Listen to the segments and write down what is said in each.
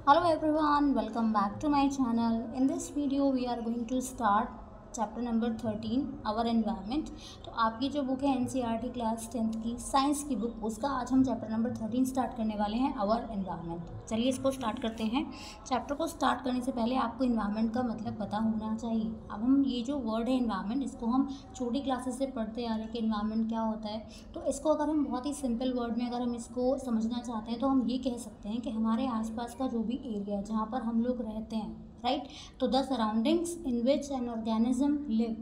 Hello everyone, welcome back to my channel. In this video we are going to start chapter number 13 our environment. तो आपकी जो book है NCERT class 10th की science की book, उसका आज हम चैप्टर नंबर 13 स्टार्ट करने वाले हैं, आवर एनवायरनमेंट। चलिए इसको स्टार्ट करते हैं। चैप्टर को स्टार्ट करने से पहले आपको एनवायरनमेंट का मतलब पता होना चाहिए। अब हम ये जो वर्ड है एनवायरनमेंट, इसको हम छोटी क्लासेस से पढ़ते आ रहे हैं कि एनवायरनमेंट क्या होता है। तो इसको अगर हम बहुत ही सिंपल वर्ड में अगर हम इसको समझना चाहते हैं तो हम ये कह सकते हैं कि हमारे आसपास का जो भी एरिया है जहाँ पर हम लोग रहते हैं, राइट, तो the surroundings in which an organism live,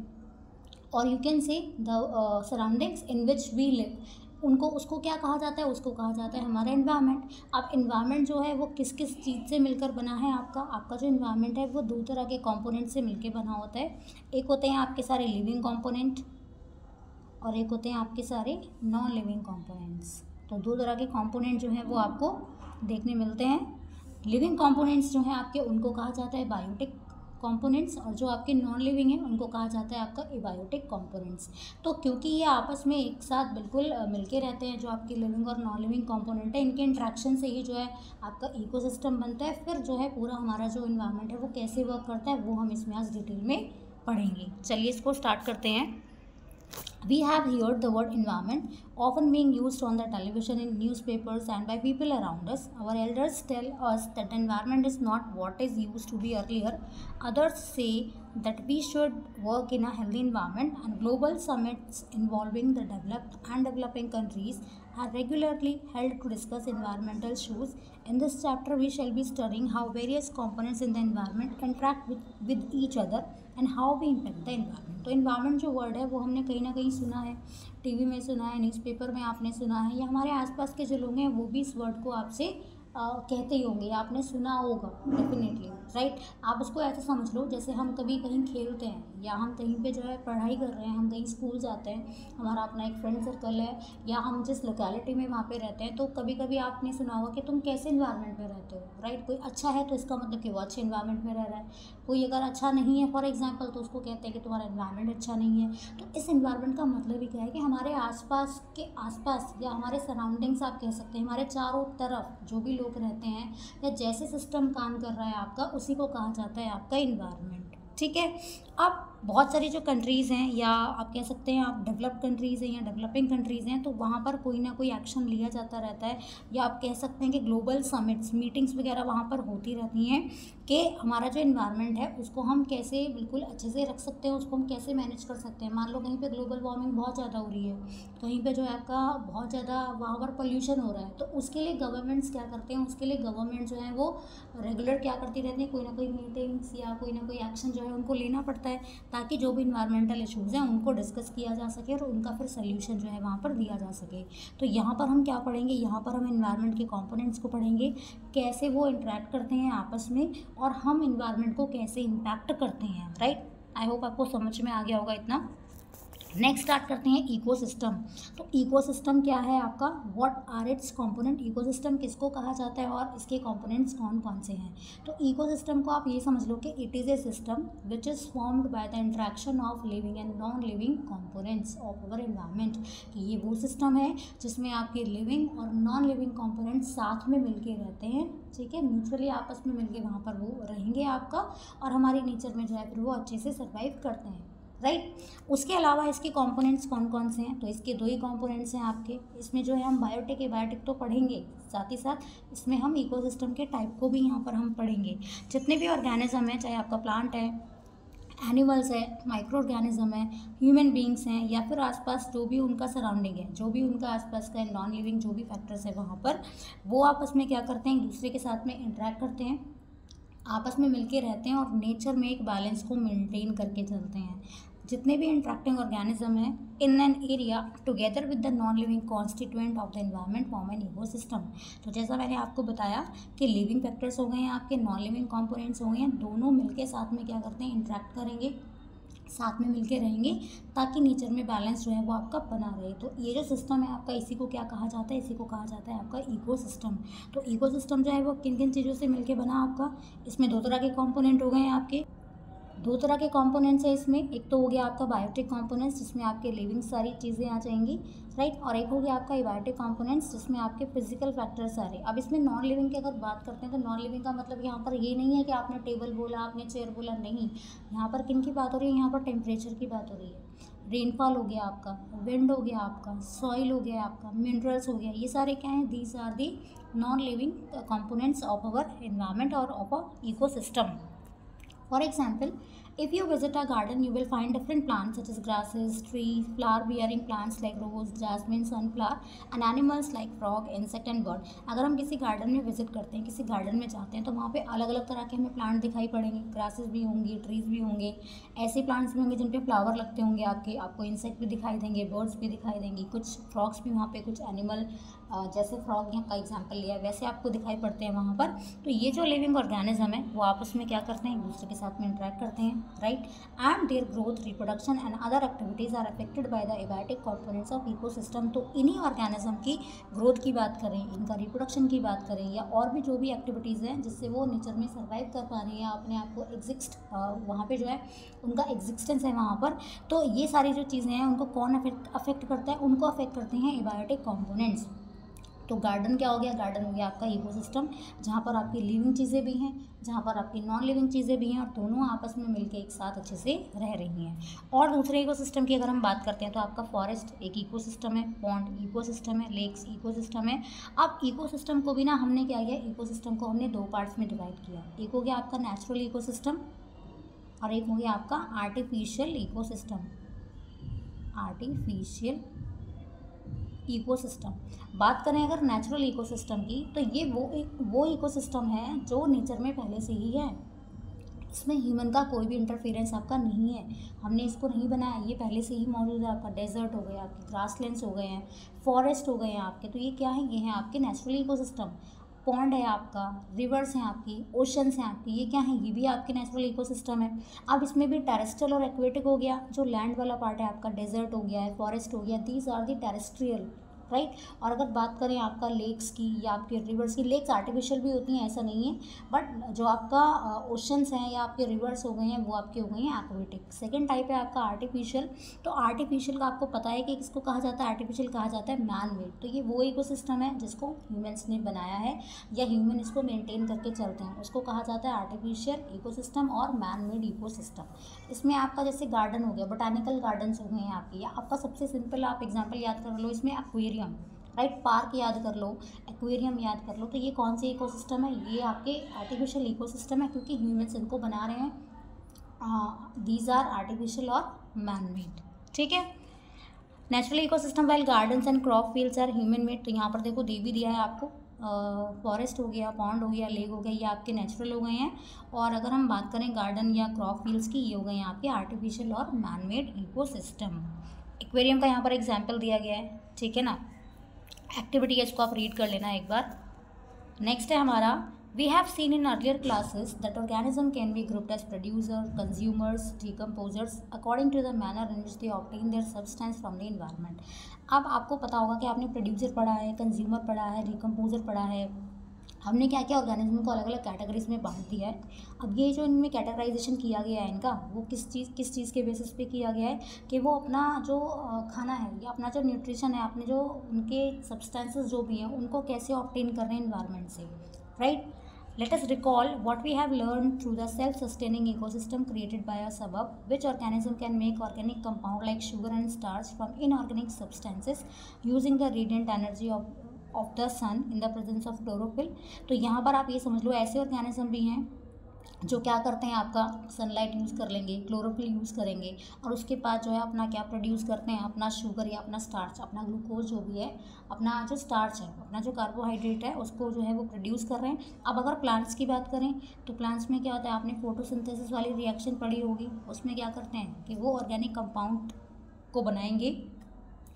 और you can say the surroundings in which we live, उनको उसको क्या कहा जाता है, उसको कहा जाता है हमारा एनवायरनमेंट। अब एनवायरनमेंट जो है वो किस किस चीज़ से मिलकर बना है, आपका जो एनवायरनमेंट है वो दो तरह के कंपोनेंट से मिलकर बना होता है। एक होते हैं आपके सारे लिविंग कंपोनेंट और एक होते हैं आपके सारे नॉन लिविंग कंपोनेंट्स। तो दो तरह के कंपोनेंट जो हैं वो आपको देखने मिलते हैं। लिविंग कंपोनेंट्स जो हैं आपके, उनको कहा जाता है बायोटिक कंपोनेंट्स, और जो आपके नॉन लिविंग हैं उनको कहा जाता है आपका एबायोटिक कंपोनेंट्स। तो क्योंकि ये आपस में एक साथ बिल्कुल मिलके रहते हैं, जो आपके लिविंग और नॉन लिविंग कंपोनेंट है, इनके इंट्रैक्शन से ही जो है आपका इकोसिस्टम बनता है। फिर जो है पूरा हमारा जो इन्वायरमेंट है वो कैसे वर्क करता है वो हम इसमें आज डिटेल में पढ़ेंगे। चलिए इसको स्टार्ट करते हैं। We have heard the word environment often being used on the television, in newspapers and by people around us. Our elders tell us that environment is not what is used to be earlier. Others say that we should work in a healthy environment, and global summits involving the developed and developing countries are regularly held to discuss environmental issues. In this chapter, we shall be studying how various components in the environment interact with each other and how we impact the environment. तो environment जो word है वो हमने कहीं ना कहीं सुना है, टीवी में सुना है, न्यूज़पेपर में आपने सुना है, या हमारे आसपास के जो लोग हैं वो भी इस वर्ड को आपसे कहते ही होंगे, आपने सुना होगा डेफिनेटली, राइट। आप उसको ऐसे समझ लो जैसे हम कभी कहीं खेलते हैं या हम कहीं पे जो है पढ़ाई कर रहे हैं, हम कहीं स्कूल जाते हैं, हमारा अपना एक फ्रेंड सर्कल है, या हम जिस लोकेलिटी में वहाँ पे रहते हैं, तो कभी कभी आपने सुना होगा कि तुम कैसे इन्वायरमेंट में रहते हो, राइट। कोई अच्छा है तो इसका मतलब कि वो अच्छे इन्वायरमेंट में रह रहा है, कोई अगर अच्छा नहीं है फॉर एग्जाम्पल तो उसको कहते हैं कि तुम्हारा इन्वायरमेंट अच्छा नहीं है। तो इस इन्वायरमेंट का मतलब ही क्या है कि हमारे आसपास के आसपास या हमारे सराउंडिंग्स आप कह सकते हैं, हमारे चारों तरफ जो भी लोग रहते हैं या जैसे सिस्टम काम कर रहा है आपका, उसी को कहा जाता है आपका इन्वायरमेंट, ठीक है। अब बहुत सारी जो कंट्रीज़ हैं, या आप कह सकते हैं आप डेवलप्ड कंट्रीज़ हैं या डेवलपिंग कंट्रीज़ हैं, तो वहाँ पर कोई ना कोई एक्शन लिया जाता रहता है, या आप कह सकते हैं कि ग्लोबल समिट्स, मीटिंग्स वगैरह वहाँ पर होती रहती हैं कि हमारा जो इन्वायरमेंट है उसको हम कैसे बिल्कुल अच्छे से रख सकते हैं, उसको हम कैसे मैनेज कर सकते हैं। मान लो कहीं पे ग्लोबल वार्मिंग बहुत ज़्यादा हो रही है, कहीं पे जो है आपका बहुत ज़्यादा वहाँ पर पोल्यूशन हो रहा है, तो उसके लिए गवर्नमेंट्स क्या करते हैं, उसके लिए गवर्नमेंट जो है वो रेगुलर क्या करती रहती है, कोई ना कोई मीटिंग्स या कोई ना कोई एक्शन जो है उनको लेना पड़ता है, ताकि जो भी इन्वायरमेंटल इश्यूज़ हैं उनको डिस्कस किया जा सके और उनका फिर सोल्यूशन जो है वहाँ पर दिया जा सके। तो यहाँ पर हम क्या पढ़ेंगे, यहाँ पर हम इन्वायरमेंट के कंपोनेंट्स को पढ़ेंगे, कैसे वो इंटरेक्ट करते हैं आपस में, और हम इन्वायरमेंट को कैसे इम्पैक्ट करते हैं, राइट। आई होप आपको समझ में आ गया होगा इतना। नेक्स्ट स्टार्ट करते हैं इकोसिस्टम। तो इकोसिस्टम क्या है आपका, what are its component, ecosystem किसको कहा जाता है और इसके कंपोनेंट्स कौन कौन से हैं। तो इकोसिस्टम को आप ये समझ लो कि it is a system which is formed by the interaction of living and non living components of our environment. कि ये वो सिस्टम है जिसमें आपके लिविंग और नॉन लिविंग कंपोनेंट्स साथ में मिलके रहते हैं, ठीक है, म्यूचुअली आपस में मिलके वहाँ पर वो रहेंगे आपका, और हमारे नेचर में जो है फिर वो अच्छे से सर्वाइव करते हैं, राइट। उसके अलावा इसके कंपोनेंट्स कौन कौन से हैं, तो इसके दो ही कंपोनेंट्स हैं आपके। इसमें जो है हम बायोटिक एबायोटिक तो पढ़ेंगे, साथ ही साथ इसमें हम इकोसिस्टम के टाइप को भी यहाँ पर हम पढ़ेंगे। जितने भी ऑर्गेनिज्म हैं, चाहे आपका प्लांट है, एनिमल्स है, माइक्रो ऑर्गेनिज्म है, ह्यूमन बींग्स हैं, या फिर आसपास जो भी उनका सराउंडिंग है, जो भी उनका आसपास का नॉन लिविंग जो भी फैक्टर्स है वहाँ पर, वो आपस में क्या करते हैं, एक दूसरे के साथ में इंटरेक्ट करते हैं, आपस में मिलके रहते हैं और नेचर में एक बैलेंस को मेंटेन करके चलते हैं। जितने भी इंट्रैक्टिंग ऑर्गेनिज्म हैं in an area together with the non living constituent of the environment form an ecosystem. तो जैसा मैंने आपको बताया कि लिविंग फैक्टर्स हो गए हैं, आपके नॉन लिविंग कंपोनेंट्स हो गए हैं, दोनों मिलके साथ में क्या करते हैं, इंट्रैक्ट करेंगे, साथ में मिलके रहेंगे, ताकि नेचर में बैलेंस जो है वो आपका बना रहे। तो ये जो सिस्टम है आपका, इसी को क्या कहा जाता है, इसी को कहा जाता है आपका इकोसिस्टम। तो इकोसिस्टम जो है वो किन किन चीज़ों से मिलके बना आपका, इसमें दो तरह के कंपोनेंट हो गए हैं आपके, दो तरह के कंपोनेंट्स हैं इसमें, एक तो हो गया आपका बायोटिक कंपोनेंट्स जिसमें आपके लिविंग सारी चीज़ें आ जाएंगी, राइट, और एक हो गया आपका एबायोटिक कंपोनेंट्स जिसमें आपके फिजिकल फैक्टर्स आ रहे हैं। अब इसमें नॉन लिविंग की अगर बात करते हैं तो नॉन लिविंग का मतलब यहाँ पर ये नहीं है कि आपने टेबल बोला, आपने चेयर बोला, नहीं, यहाँ पर किन की बात हो रही है, यहाँ पर टेम्परेचर की बात हो रही है। रेनफॉल हो गया आपका, विंड हो गया आपका, सॉइल हो गया आपका, मिनरल्स हो गया, ये सारे क्या हैं, these are the non living components of our environment और of a ecosystem. For example, if you visit a garden, you will find different plants such as grasses, trees, flower-bearing plants like rose, jasmine, sunflower, and animals like frog, insect and bird. अगर हम किसी garden में visit करते हैं, किसी garden में जाते हैं तो वहाँ पे अलग अलग तरह के हमें प्लांट दिखाई पड़ेंगे, ग्रासेस भी होंगी, ट्रीज भी होंगे, ऐसे प्लांट्स भी होंगे जिन पे फ्लावर लगते होंगे आपको इंसेक्ट भी दिखाई देंगे, बर्ड्स भी दिखाई देंगी, कुछ फ्रॉग्स भी वहाँ पे, कुछ एनिमल जैसे फ्रॉग यहाँ का एग्जाम्पल लिया वैसे आपको दिखाई पड़ते हैं वहाँ पर। तो ये जो लिविंग ऑर्गेनिज्म है वो आपस में क्या करते हैं, एक दूसरे के साथ में इंटरेक्ट करते हैं, right, and their growth, reproduction and other activities are affected by the abiotic components of ecosystem. तो इन्हीं ऑर्गेनिज्म की ग्रोथ की बात करें, इनका रिप्रोडक्शन की बात करें, या और भी जो भी एक्टिविटीज़ हैं जिससे वो नेचर में सर्वाइव कर पा रहे हैं, अपने आप को एग्जिस्ट वहाँ पे जो है उनका एग्जिस्टेंस है वहाँ पर, तो ये सारी जो चीज़ें हैं उनको कौन अफेक्ट करता है, उनको अफेक्ट करते हैं एबायोटिक कंपोनेंट्स। तो गार्डन क्या हो गया, गार्डन हो गया आपका इकोसिस्टम जहाँ पर आपकी लिविंग चीज़ें भी हैं, जहाँ पर आपकी नॉन लिविंग चीज़ें भी हैं, और दोनों आपस में मिलकर एक साथ अच्छे से रह रही हैं। और दूसरे इकोसिस्टम की अगर हम बात करते हैं तो आपका फॉरेस्ट एक इकोसिस्टम है, पॉन्ड इकोसिस्टम है, लेक्स इकोसिस्टम है। अब इकोसिस्टम को भी ना हमने क्या किया, इकोसिस्टम को हमने दो पार्ट्स में डिवाइड किया, एक हो गया आपका नेचुरल इकोसिस्टम और एक हो गया आपका आर्टिफिशियल इकोसिस्टम। आर्टिफिशियल इकोसिस्टम बात करें अगर नेचुरल इकोसिस्टम की, तो ये वो इकोसिस्टम है जो नेचर में पहले से ही है, इसमें ह्यूमन का कोई भी इंटरफेरेंस आपका नहीं है, हमने इसको नहीं बनाया, ये पहले से ही मौजूद है। आपका डेजर्ट हो गए, आपके ग्रासलैंड्स हो गए हैं, फॉरेस्ट हो गए हैं आपके, तो ये क्या है, ये है आपके नेचुरल इकोसिस्टम। पॉन्ड है आपका, रिवर्स हैं आपकी, ओशंस हैं आपकी, ये क्या है, ये भी आपके नेचुरल इकोसिस्टम है। अब इसमें भी टेरेस्ट्रियल और एक्वेटिक हो गया, जो लैंड वाला पार्ट है आपका, डेजर्ट हो गया है, फॉरेस्ट हो गया, these are the terrestrial, right. और अगर बात करें आपका लेक्स की या आपके रिवर्स की, लेक्स आर्टिफिशियल भी होती हैं ऐसा नहीं है, बट जो आपका ओशंस हैं या आपके रिवर्स हो गए हैं वो आपके हो गए हैं एक्वेटिक। सेकंड टाइप है आपका आर्टिफिशियल। तो आर्टिफिशियल का आपको पता है कि किसको कहा जाता है, आर्टिफिशियल कहा जाता है मैन मेड। तो ये वो इकोसिस्टम है जिसको ह्यूमन्स ने बनाया है या ह्यूमन इसको मेनटेन करके चलते हैं, उसको कहा जाता है आर्टिफिशियल इकोसिस्टम और मैन मेड इकोसिस्टम। इसमें आपका जैसे गार्डन हो गया, बोटानिकल गार्डन्स हो गए हैं आपके, या आपका सबसे सिंपल आप एग्जाम्पल याद कर लो, इसमें एक्वेरियम, राइट, पार्क याद कर लो, एक्वेरियम याद कर लो। तो ये कौन से इकोसिस्टम है, ये आपके आर्टिफिशियल इकोसिस्टम है, क्योंकि ह्यूमन्स इनको बना रहे हैं। दीज आर आर्टिफिशियल और मैन मेड, ठीक है। Natural ecosystem while gardens and crop fields are human made. तो यहाँ पर देखो दे भी दिया है आपको, फॉरेस्ट हो गया, पॉन्ड हो गया, लेक हो गया, ये आपके नेचुरल हो गए हैं। और अगर हम बात करें गार्डन या क्रॉप फील्ड्स की, ये हो गए हैं आपके आर्टिफिशियल और मैन मेड इकोसिस्टम। एक्वेरियम का यहाँ पर एग्जाम्पल दिया गया है, ठीक है ना। एक्टिविटी है, इसको आप रीड कर लेना एक बार। नेक्स्ट है हमारा, we have seen in earlier classes that organism can be grouped as producer, consumers, decomposers according to the manner in which they obtain their substance from the environment. अब आपको पता होगा कि आपने प्रोड्यूसर पढ़ा है, कंज्यूमर पढ़ा है, डिकम्पोजर पढ़ा है, हमने क्या किया, ऑर्गेनिज्म को अलग अलग कैटेगरीज में बांट दिया है। अब ये जो इनमें कैटेगराइजेशन किया गया है इनका, वो किस चीज़ के बेसिस पे किया गया है कि वो अपना जो खाना है या अपना जो न्यूट्रिशन है, अपने जो उनके सब्सटेंसेस जो भी हैं उनको कैसे ऑब्टेन कर रहे हैं एनवायरनमेंट से, right. Let us recall what we have learned through the self-sustaining ecosystem created by a suburb, which organism can make organic compound like sugar and starch from inorganic substances using the radiant energy of the sun in the presence of chlorophyll। तो यहाँ पर आप ये समझ लो, ऐसे organism भी हैं जो क्या करते हैं, आपका सनलाइट यूज़ कर लेंगे, क्लोरोफिल यूज़ करेंगे, और उसके बाद जो है अपना क्या प्रोड्यूस करते हैं, अपना शुगर या अपना स्टार्च, अपना ग्लूकोज जो भी है, अपना जो स्टार्च है, अपना जो कार्बोहाइड्रेट है, उसको जो है वो प्रोड्यूस कर रहे हैं। अब अगर प्लांट्स की बात करें तो प्लांट्स में क्या होता है, आपने फोटोसिंथेसिस वाली रिएक्शन पढ़ी होगी, उसमें क्या करते हैं कि वो ऑर्गेनिक कंपाउंड को बनाएंगे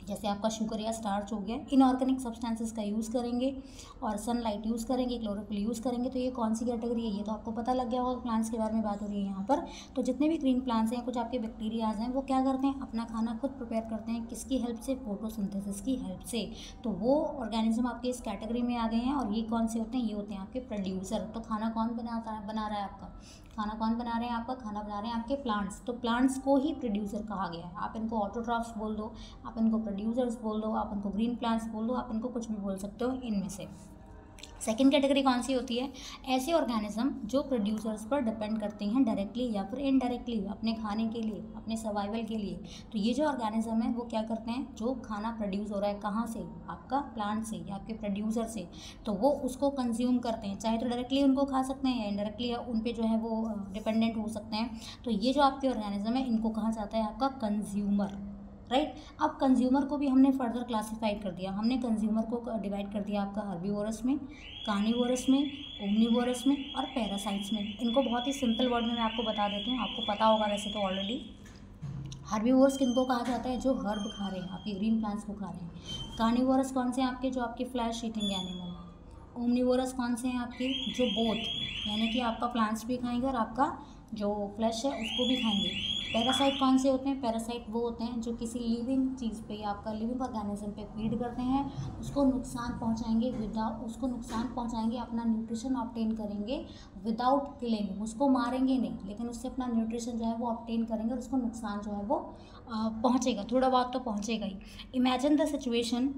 जैसे आपका शुगर या स्टार्च हो गया, इनऑर्गेनिक सब्सटेंसेस का यूज़ करेंगे और सनलाइट यूज़ करेंगे, क्लोरोफिल यूज़ करेंगे। तो ये कौन सी कैटेगरी है, ये तो आपको पता लग गया होगा। प्लांट्स के बारे में बात हो रही है यहाँ पर। तो जितने भी ग्रीन प्लांट्स हैं, कुछ आपके बैक्टीरियाज हैं, वो क्या करते हैं, अपना खाना खुद प्रिपेयर करते हैं। किसकी हेल्प से, फोटोसिंथेसिस की हेल्प से। तो वो ऑर्गेनिज्म आपके इस कैटेगरी में आ गए हैं। और ये कौन से होते हैं, ये होते हैं आपके प्रोड्यूसर। तो खाना कौन बना रहा है आपका, खाना कौन बना रहे हैं आपका, खाना बना रहे हैं आपके प्लांट्स। तो प्लांट्स को ही प्रोड्यूसर कहा गया है। आप इनको ऑटोट्रॉफ्स बोल दो, आप इनको प्रोड्यूसर्स बोल दो, आप इनको ग्रीन प्लांट्स बोल दो, आप इनको कुछ भी बोल सकते हो इनमें से। सेकेंड कैटेगरी कौन सी होती है, ऐसे ऑर्गेनिज्म जो प्रोड्यूसर्स पर डिपेंड करते हैं डायरेक्टली या फिर इनडायरेक्टली अपने खाने के लिए, अपने सर्वाइवल के लिए। तो ये जो ऑर्गेनिज्म है वो क्या करते हैं, जो खाना प्रोड्यूस हो रहा है कहाँ से, आपका प्लांट से या आपके प्रोड्यूसर से, तो वो उसको कंज्यूम करते हैं। चाहे तो डायरेक्टली उनको खा सकते हैं या इनडायरेक्टली उन पर जो है वो डिपेंडेंट हो सकते हैं। तो ये जो आपके ऑर्गेनिज्म है इनको कहा जाता है आपका कंज्यूमर, राइट। अब कंज्यूमर को भी हमने फर्दर क्लासिफाइड कर दिया। हमने कंज्यूमर को डिवाइड कर दिया आपका हर्बीवोरस में, कार्निवोरस में, ओमनीवोरस में और पैरासाइट्स में। इनको बहुत ही सिंपल वर्ड में मैं आपको बता देती हूँ, आपको पता होगा वैसे तो ऑलरेडी। हर्बीवोरस किनको कहा जाता है, जो हर्ब खा रहे हैं, आपके ग्रीन प्लांट्स को खा रहे हैं। कार्निवोरस कौन से हैं आपके, जो आपके फ्लैश ईटिंग एनिमल हैं। ओमनीवोरस कौन से हैं आपके, जो बोथ, यानी कि आपका प्लांट्स भी खाएंगे और आपका जो फ्लैश है उसको भी खाएंगे। पैरासाइट कौन से होते हैं, पैरासाइट वो होते हैं जो किसी लिविंग चीज़ पे या आपका लिविंग ऑर्गेनिज्म पे फीड करते हैं, उसको नुकसान पहुंचाएंगे, अपना न्यूट्रिशन ऑब्टेन करेंगे विदाउट किलिंग। उसको मारेंगे नहीं, लेकिन उससे अपना न्यूट्रिशन जो है वो ऑब्टेन करेंगे और उसको नुकसान जो है वो पहुंचेगा, थोड़ा बहुत तो पहुंचेगा ही। Imagine the situation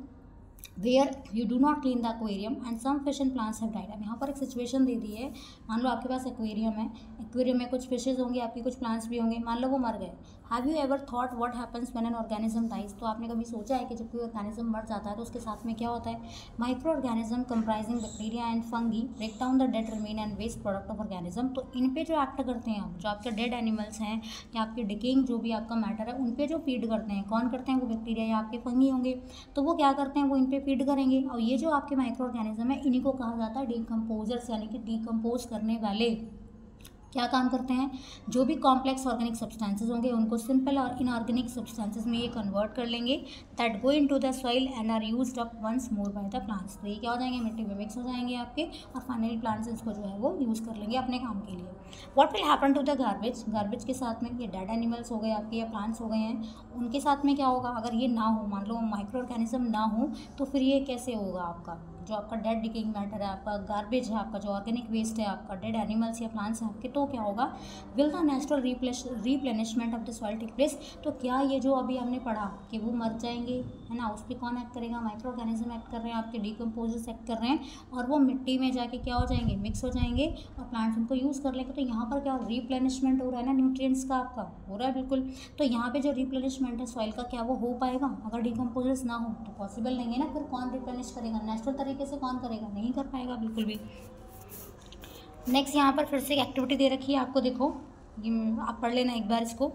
where you do not clean the aquarium and some fish and plants have died. अब यहाँ पर एक सिचुएशन दे दी है, मान लो आपके पास एक्वेरियम है, एक्वेरियम में कुछ फिशेज होंगे, आपके कुछ प्लांट्स भी होंगे, मान लो वो मर गए। Have you ever thought what happens when an organism dies. तो आपने कभी सोचा है कि जब कोई ऑर्गेनिज्म मर जाता है तो उसके साथ में क्या होता है। Microorganism comprising bacteria and fungi break down the dead remain and waste product of organism. तो इन पे जो एक्ट करते हैं, जो आपके डेड एनिमल्स हैं या आपके डिकेइंग जो भी आपका मैटर है, उन पे जो फीड करते हैं, कौन करते हैं, वो बैक्टीरिया या आपके फंगी होंगे। तो वो क्या करते हैं, वो इन पे फीड करेंगे। और ये जो आपके माइक्रो ऑर्गेनिज्म है, इन्हीं को कहा जाता है डीकम्पोजर्स, यानी कि डीकम्पोज करने वाले। क्या काम करते हैं, जो भी कॉम्प्लेक्स ऑर्गेनिक सब्सटेंसेस होंगे उनको सिंपल और इनऑर्गेनिक सब्सटेंसेस में ये कन्वर्ट कर लेंगे, that go into the soil and are used up once more by the plants. तो ये क्या हो जाएंगे, मिट्टी में मिक्स हो जाएंगे आपके, और फाइनली प्लांट्स इसको जो है वो यूज़ कर लेंगे अपने काम के लिए। What will happen to the garbage, garbage के साथ में ये डेड एनिमल्स हो गए आपके या प्लांट्स हो गए हैं, उनके साथ में क्या होगा, अगर ये ना हो, मान लो माइक्रो ऑर्गेनिज्म ना हो, तो फिर ये कैसे होगा, आपका जो आपका डेड डिकेइंग मैटर है, आपका गार्बेज है, आपका जो ऑर्गेनिक वेस्ट है, आपका डेड एनिमल्स या प्लांट्स हैं आपके, तो क्या होगा, will the natural replenishment of the soil take place. तो क्या ये जो अभी हमने पढ़ा कि वो मर जाएंगे, है ना, उस पर कौन एक्ट करेगा, माइक्रो ऑर्गेनिज्म एक्ट कर रहे हैं, आपके डीकम्पोजर्स एक्ट कर रहे हैं, और वो मिट्टी में जाके क्या हो जाएंगे, मिक्स हो जाएंगे, और प्लांट्स उनको यूज़ कर लेंगे। तो यहाँ पर क्या रिप्लेनिशमेंट हो रहा है ना, न्यूट्रिएंट्स का आपका हो रहा है बिल्कुल। तो यहाँ पे जो रिप्लेनिशमेंट है सॉइल का, क्या वो हो पाएगा, अगर डीकम्पोजर्स ना हो तो पॉसिबल नहीं है ना। फिर कौन रिप्लेनिश करेगा, नेचुरल तरीके से कौन करेगा, नहीं कर पाएगा बिल्कुल भी। नेक्स्ट यहाँ पर फिर से एक एक्टिविटी दे रखी है आपको, देखो आप पढ़ लेना एक बार इसको।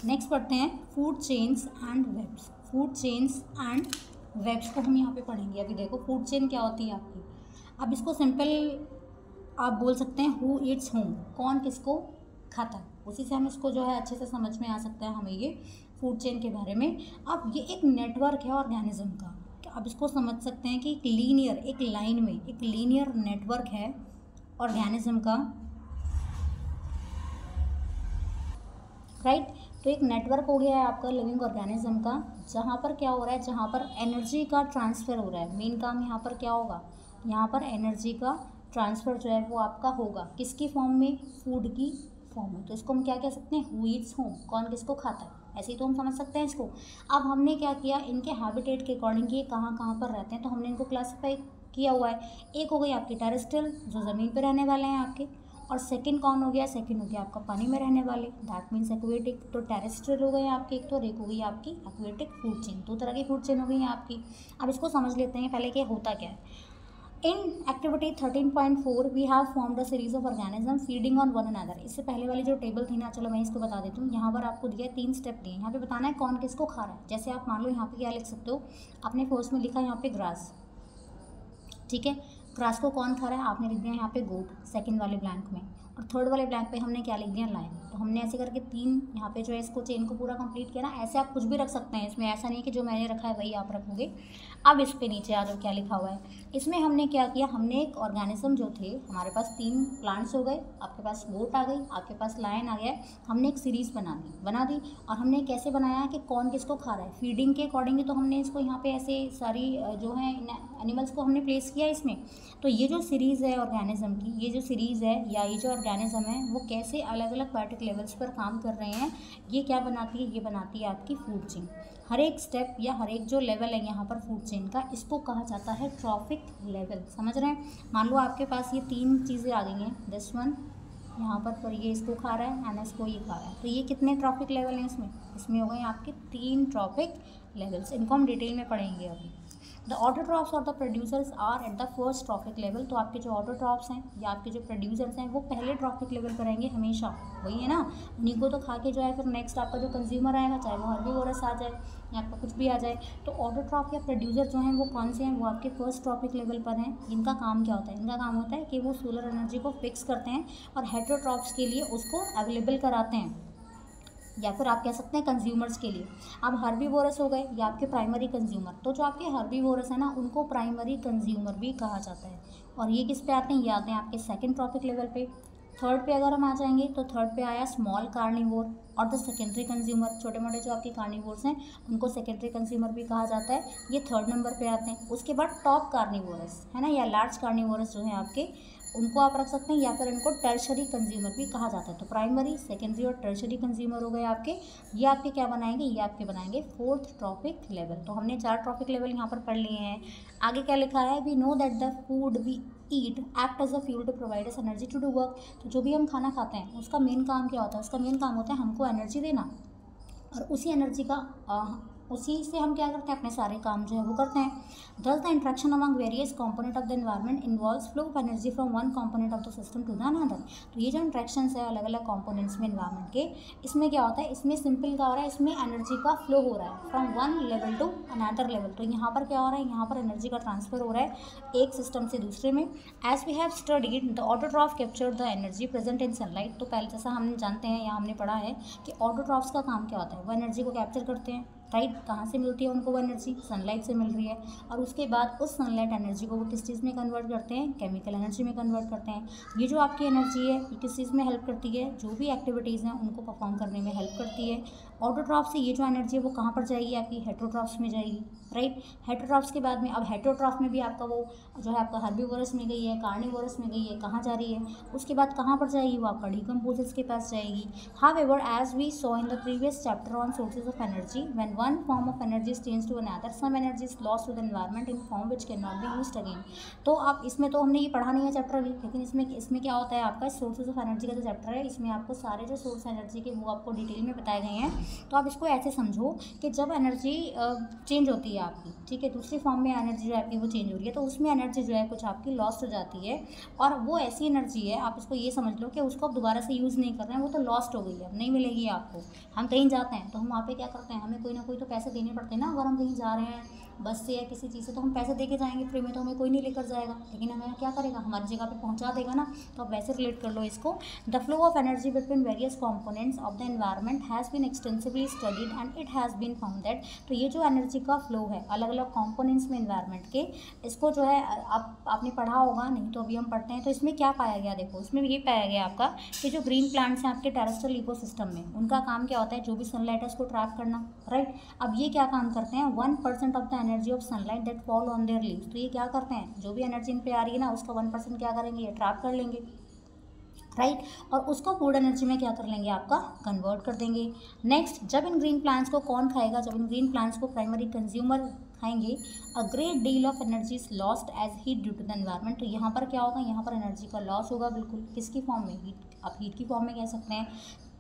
नेक्स्ट पढ़ते हैं food chains and webs. Food chains and webs को हम यहाँ पे पढ़ेंगे। अभी देखो फूड चेन क्या होती है आपकी। अब इसको सिंपल आप बोल सकते हैं हु ईट्स होम, कौन किसको खाता है, उसी से हम इसको जो है अच्छे से समझ में आ सकता है हमें ये फूड चेन के बारे में। अब ये एक नेटवर्क है ऑर्गेनिज्म का, अब इसको समझ सकते हैं कि एक लीनियर, एक लाइन में एक लीनियर नेटवर्क है ऑर्गेनिज्म का, राइट। तो एक नेटवर्क हो गया है आपका लिविंग ऑर्गेनिज्म का, जहाँ पर क्या हो रहा है, जहाँ पर एनर्जी का ट्रांसफ़र हो रहा है। मेन काम यहाँ पर क्या होगा, यहाँ पर एनर्जी का ट्रांसफ़र जो है वो आपका होगा किसकी फॉर्म में, फूड की फॉर्म में। तो इसको हम क्या कह सकते हैं, हु ईट्स होम, कौन किसको खाता है, ऐसे ही तो हम समझ सकते हैं इसको। अब हमने क्या किया, इनके हैबिटेट के अकॉर्डिंग ये कहाँ कहाँ पर रहते हैं, तो हमने इनको क्लासीफाई किया हुआ है। एक हो गई आपकी टेरेस्ट्रियल, जो ज़मीन पर रहने वाले हैं आपके, और सेकंड कौन हो गया, सेकंड हो गया आपका पानी में रहने वाले, दैट मीन्स एक्वेटिक। तो टेरेस्ट्रियल हो गए आपके एक, तो एक हो गई आपकी एक्वेटिक फूड चेन। दो तरह की फूड चेन हो गई है आपकी। अब इसको समझ लेते हैं पहले कि होता क्या है। In activity 13.4 we have formed a series of organism feeding on one another. इससे पहले वाली जो टेबल थी ना, चलो मैं इसको बता देती हूँ। यहाँ पर आपको दिया 3 स्टेप दिए, यहाँ पे बताना है कौन किसको खा रहा है। जैसे आप मान लो यहाँ पे क्या लिख सकते हो, आपने फर्स्ट में लिखा यहाँ पे ग्रास, ठीक है, ग्रास को कौन खा रहा है, आपने लिख दिया यहाँ पे गोट सेकंड वाले ब्लैंक में, और थर्ड वाले ब्लैंक पे हमने क्या लिख दिया, लायन। तो हमने ऐसे करके 3 यहाँ पे जो है इसको चेन को पूरा कंप्लीट किया ना। ऐसे आप कुछ भी रख सकते हैं इसमें, ऐसा नहीं कि जो मैंने रखा है वही आप रखोगे। अब इस पे नीचे आ जाओ, क्या लिखा हुआ है इसमें। हमने क्या किया, हमने एक ऑर्गेनिज्म जो थे हमारे पास 3 प्लांट्स हो गए, आपके पास गोट आ गई, आपके पास लायन आ गया। हमने एक सीरीज़ बना दी। और हमने कैसे बनाया कि कौन किसको खा रहा है, फीडिंग के अकॉर्डिंग तो हमने इसको यहाँ पे ऐसे सारी जो है एनिमल्स को हमने प्लेस किया इसमें। तो ये जो सीरीज़ है ऑर्गेनिज्म की, ये जो सीरीज़ है या ये जो ऑर्गेनिज्म है वो कैसे अलग अलग पैटिक लेवल्स पर काम कर रहे हैं, ये क्या बनाती है, ये बनाती है आपकी फूड चेन। हर एक स्टेप या हर एक जो लेवल है यहाँ पर फूड चेन का, इसको कहा जाता है ट्रॉफिक लेवल। समझ रहे हैं। मान लो आपके पास ये 3 चीज़ें आ गई हैं, दिस वन यहाँ पर ये इसको खा रहा है एंड इसको ये खा रहा है। तो ये कितने ट्रॉफिक लेवल हैं इसमें हो गए आपके 3 ट्रॉफिक लेवल्स। इनको हम डिटेल में पढ़ेंगे अभी। द ऑटोट्रॉफ्स और the producers are at the first trophic level. तो आपके जो ऑटोट्रॉफ्स हैं या आपके जो प्रोड्यूसर्स हैं वो पहले ट्रॉफिक लेवल पर रहेंगे हमेशा, वही है ना। उन्हीं को तो खा के जो है फिर नेक्स्ट आपका जो कंज्यूमर आएगा, चाहे वो हर्बीवोरस आ जाए या आपका कुछ भी आ जाए। तो ऑटोट्रॉफ या प्रोड्यूसर जो हैं वो कौन से हैं, वो आपके फर्स्ट ट्रॉफिक लेवल पर हैं। इनका काम क्या होता है, इनका काम होता है कि वो सोलर एनर्जी को फिक्स करते हैं और हेटेरोट्रॉफ्स के लिए उसको अवेलेबल कराते हैं, या फिर आप कह सकते हैं कंज्यूमर्स के लिए। अब हर्बीवोरस हो गए या आपके प्राइमरी कंज्यूमर। तो जो आपके हर्बीवोरस है ना, उनको प्राइमरी कंज्यूमर भी कहा जाता है। और ये किस पे आते हैं, ये आते हैं आपके सेकंड ट्रॉफिक लेवल पे। थर्ड पे अगर हम आ जाएंगे तो थर्ड पे आया स्मॉल कार्निवोर और द सेकेंडरी कंज्यूमर। छोटे मोटे जो आपके कार्निवोर्स हैं उनको सेकेंडरी कंज्यूमर भी कहा जाता है, ये थर्ड नंबर पे आते हैं। उसके बाद टॉप कार्निवोरस है ना, या लार्ज कार्निवोरस जो है आपके, उनको आप रख सकते हैं, या फिर इनको टर्शरी कंज्यूमर भी कहा जाता है। तो प्राइमरी, सेकेंडरी और टर्शरी कंज्यूमर हो गए आपके। ये आपके क्या बनाएंगे, ये आपके बनाएंगे फोर्थ ट्रॉफिक लेवल। तो हमने 4 ट्रॉफिक लेवल यहाँ पर पढ़ लिए हैं। आगे क्या लिखा है, we know that the food we eat act as a fuel to provide us energy to do work. तो जो भी हम खाना खाते हैं उसका मेन काम क्या होता है, उसका मेन काम होता है हमको एनर्जी देना, और उसी एनर्जी का उसी से हम क्या करते हैं, अपने सारे काम जो है वो करते हैं। Thus the interaction among various component of the environment involves flow of energy from one component of the system to the another. तो ये जो इंट्रैक्शंस है अलग अलग कंपोनेंट्स में एनवायरनमेंट के, इसमें क्या होता है, इसमें सिंपल क्या हो रहा है, इसमें एनर्जी का फ्लो हो रहा है from one level to another level. तो यहाँ पर क्या हो रहा है, यहाँ पर एनर्जी का ट्रांसफर हो रहा है एक सिस्टम से दूसरे में। As we have studied the autotroph capture the energy present in sunlight. तो पहले जैसा हम जानते हैं या हमने पढ़ा है कि ऑटोट्रॉफ्स का काम क्या होता है, वो एनर्जी को कैप्चर करते हैं, राइट। कहाँ से मिलती है उनको वो एनर्जी, सनलाइट से मिल रही है। और उसके बाद उस सनलाइट एनर्जी को वो किस चीज़ में कन्वर्ट करते हैं, केमिकल एनर्जी में कन्वर्ट करते हैं। ये जो आपकी एनर्जी है ये किस चीज़ में हेल्प करती है, जो भी एक्टिविटीज़ हैं उनको परफॉर्म करने में हेल्प करती है। ऑटोट्रॉफ से ये जो एनर्जी है वो कहाँ पर जाएगी, आपकी हेटेरोट्रॉफ्स में जाएगी, राइट। हेटेरोट्रॉफ्स के बाद में अब हेटेरोट्रॉफ में भी आपका वो जो है आपका हर्बीवोरस में गई है, कार्निवोरस में गई है, कहाँ जा रही है, उसके बाद कहाँ पर जाएगी, वो आपका डिकम्पोजर्स के पास जाएगी। However as we saw in the previous chapter on sources of energy, when one form of energy is change to another, some energy is lost to the environment in form which can not be used again. तो आप इसमें तो हमने ये पढ़ा नहीं है chapter अभी, लेकिन इसमें क्या होता है आपका सोर्सेज ऑफ एनर्जी का जो चैप्टर है, इसमें आपको सारे जो सोर्स एनर्जी के वो आपको डिटेल में बताए गए हैं। तो आप इसको ऐसे समझो कि जब एनर्जी चेंज होती है आपकी, ठीक है, दूसरी फॉर्म में एनर्जी जो है आपकी वो चेंज हो रही है, तो उसमें एनर्जी जो है कुछ आपकी लॉस्ट हो जाती है। और वो ऐसी एनर्जी है, आप इसको ये समझ लो कि उसको आप दोबारा से यूज़ नहीं कर रहे हैं, वो तो लॉस्ट हो गई है, अब नहीं मिलेगी आपको। हम कहीं जाते हैं तो हम वहाँ पे क्या करते हैं, हमें कोई ना कोई तो पैसे देने पड़ते हैं ना। अगर हम कहीं जा रहे हैं बस से या किसी चीज़ से, तो हम पैसे दे के जाएंगे फ्री में, तो हमें कोई नहीं लेकर जाएगा, लेकिन हमें क्या करेगा, हमारी जगह पे पहुंचा देगा ना। तो आप वैसे रिलेट कर लो इसको। The flow of energy between various components of the environment has been extensively studied and it has been found that. तो ये जो एनर्जी का फ्लो है अलग अलग कंपोनेंट्स में एनवायरनमेंट के, इसको जो है आपने पढ़ा होगा, नहीं तो अभी हम पढ़ते हैं। तो इसमें क्या पाया गया, देखो इसमें ये पाया गया आपका कि जो ग्रीन प्लांट्स हैं आपके टेरेस्ट्रियल इकोसिस्टम में, उनका काम क्या होता है, जो भी सनलाइट है उसको ट्रैप करना, राइट। अब ये क्या काम करते हैं, 1% of the energy of sunlight that fall on their leaves. तो ये क्या करते हैं, जो भी एनर्जी इन पे आ रही है ना उसका 1% क्या करेंगे, ये ट्रैप कर लेंगे, राइट। और उसको फूड एनर्जी में क्या कर लेंगे, आपका कन्वर्ट कर देंगे। नेक्स्ट, जब इन ग्रीन प्लांट्स को कौन खाएगा, जब इन ग्रीन प्लांट्स को प्राइमरी कंज्यूमर खाएंगे, a great deal of energy is lost as heat due to the environment. तो यहाँ पर क्या होगा, यहाँ पर एनर्जी का लॉस होगा, बिल्कुल किसकी फॉर्म में, हीट। आप हीट की फॉर्म में कह सकते हैं।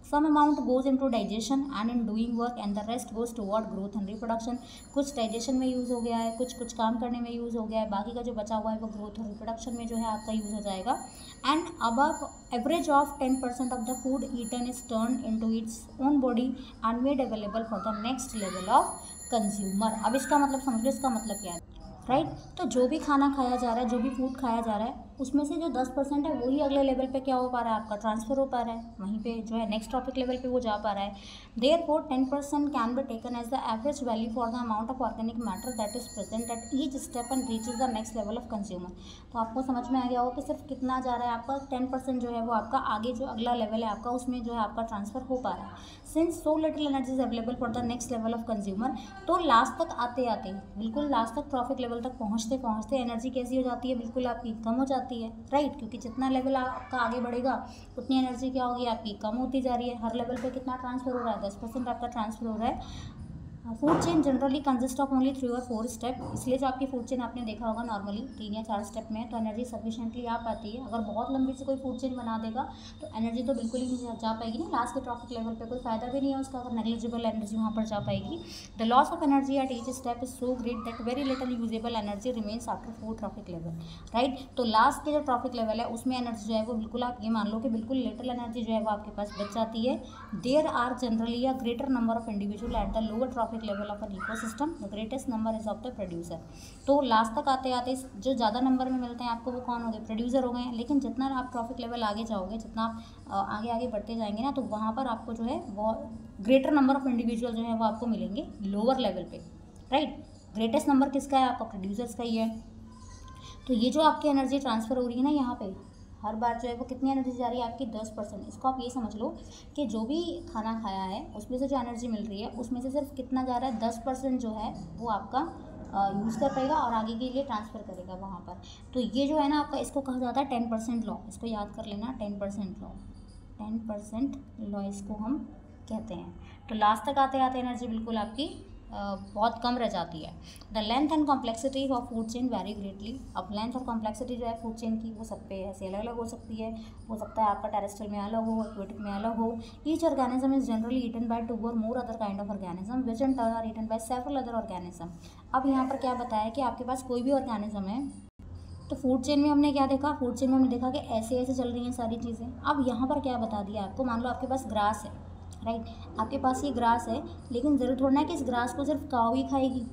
Some amount goes into digestion and in doing work and the rest goes toward growth and reproduction. कुछ डाइजेशन में यूज़ हो गया है, कुछ काम करने में यूज़ हो गया है, बाकी का जो बचा हुआ है वो ग्रोथ और रिप्रोडक्शन में जो है आपका यूज़ हो जाएगा। And above average of 10% of the food eaten is turn into its own body and made available for the next level of consumer. अब इसका मतलब समझ लो, इसका मतलब क्या है। राइट। तो जो भी खाना खाया जा रहा है, जो भी फूड खाया जा रहा है, उसमें से जो 10% है वही अगले लेवल पे क्या हो पा रहा है, आपका ट्रांसफ़र हो पा रहा है, वहीं पे जो है नेक्स्ट ट्रॉफिक लेवल पे वो जा पा रहा है। Therefore 10% can be taken as the average value for the amount of organic matter that is present at each step and reaches the next level of consumer. तो आपको समझ में आ गया होगा कि सिर्फ कितना जा रहा है आपका 10% जो है वो आपका आगे जो अगला लेवल है आपका उसमें जो है आपका ट्रांसफ़र हो पा रहा है। Since so little energy is available for the next level of consumer, तो लास्ट तक आते आते बिल्कुल लास्ट तक ट्रॉफिक लेवल तक पहुँचते पहुँचते एनर्जी कैसी हो जाती है, बिल्कुल आपकी कम हो जाती है, राइट। क्योंकि जितना लेवल आपका आगे बढ़ेगा उतनी एनर्जी क्या होगी आपकी कम होती जा रही है। हर लेवल पे कितना ट्रांसफर हो रहा है, 10% आपका ट्रांसफर हो रहा है। Food chain generally consist of only 3 और 4 स्टेप, इसलिए जो आपकी फूड चेन आपने देखा होगा नॉर्मली 3 या 4 स्टेप में, तो एनर्जी सफिशिएंटली आ पाती है। अगर बहुत लंबी से कोई फूड चेन बना देगा तो एनर्जी तो बिल्कुल ही नहीं जा पाएगी ना, लास्ट के ट्रॉफिक लेवल पे कोई फायदा भी नहीं है उसका अगर नेग्लिजिबल एनर्जी वहाँ पर जा पाएगी। The loss of energy at each step is so great that very little usable energy remains after 4 trophic level, right. तो लास्ट के जो ट्रॉफिक लेवल है उसमें एनर्जी जो है वो बिल्कुल आप ये मान लो कि बिल्कुल लिटल एनर्जी जो है वो आपके पास बच जाती है। There are generally a greater number of individual at the lower trophic level of an system, the greatest number is of the producer. तो लास्ट तक आते आते जो ज़्यादा नंबर में मिलते हैं आपको वो कौन हो गए, प्रोड्यूसर हो गए हैं। लेकिन जितना आप ट्रॉफिक लेवल आगे जाओगे, जितना आप आगे आगे बढ़ते जाएंगे ना, तो वहाँ पर आपको जो है वो ग्रेटर नंबर ऑफ इंडिविजुअल जो है वो आपको मिलेंगे लोअर लेवल पे, राइट। ग्रेटेस्ट नंबर किसका है, आपका प्रोड्यूसर्स का ही है। तो ये जो आपकी एनर्जी ट्रांसफ़र हो रही है ना यहाँ पे हर बार जो है वो कितनी एनर्जी जा रही है आपकी 10%। इसको आप ये समझ लो कि जो भी खाना खाया है उसमें से जो एनर्जी मिल रही है उसमें से सिर्फ कितना जा रहा है, 10% जो है वो आपका यूज़ कर पाएगा और आगे के लिए ट्रांसफ़र करेगा वहाँ पर। तो ये जो है ना आपका, इसको कहा जाता है 10% लॉ। इसको याद कर लेना, 10% लॉ, 10% लॉ इसको हम कहते हैं। तो लास्ट तक आते आते एनर्जी बिल्कुल आपकी बहुत कम रह जाती है। The length and complexity of food chain very greatly. अब लेंथ और कॉम्प्लेक्सिटी जो है फूड चेन की वो सब पे ऐसे अलग अलग हो सकती है। हो सकता है आपका टेरेस्ट्रियल में अलग हो, एक्वेटिक में अलग हो। Each organism is generally eaten by 2 or more other kind of organism which in turn are eaten by several other organism. अब यहाँ पर क्या बताया कि आपके पास कोई भी ऑर्गेनिज्म है, तो फूड चेन में हमने क्या देखा, फूड चेन में हमने देखा कि ऐसे ऐसे चल रही हैं सारी चीज़ें। अब यहाँ पर क्या बता दिया आपको, मान लो आपके पास ग्रास है, राइट। आपके पास ये ग्रास है, लेकिन ज़रूर थोड़ा ना कि इस ग्रास को सिर्फ काऊ ही खाएगी